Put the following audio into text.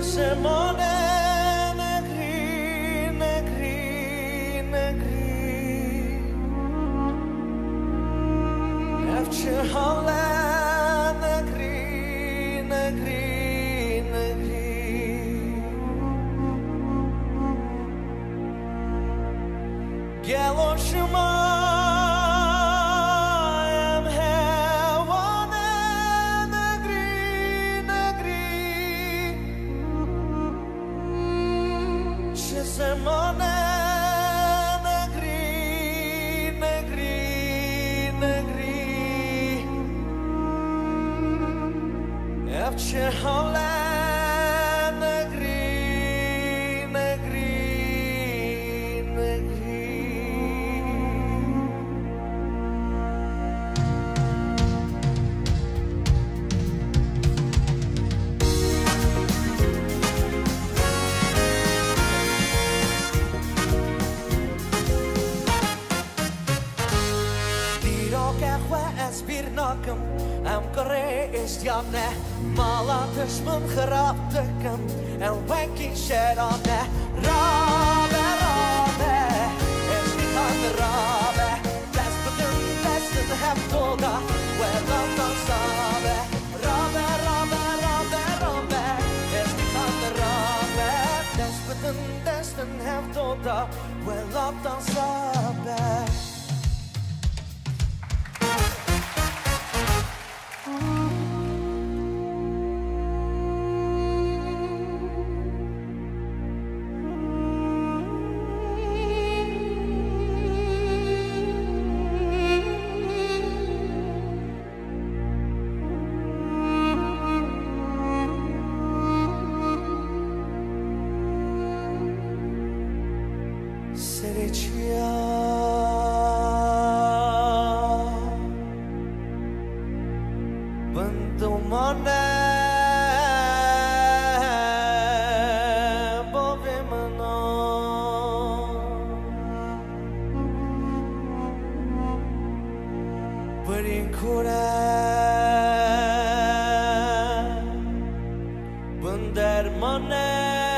semane negri, negri, negri. Evçe hale negri, negri, negri. Gel hoşuma. Semane negri, negri, negri. Evçe hale negri, negri, negri. Birnakım em kare istiyane mala düşman kharaptıkım em wenki şerane rabe rabe estikan rabe destin hep toga welcome sabe rabe rabe rabe rabe estikan rabe destin hep toga welcome sabe. Dermane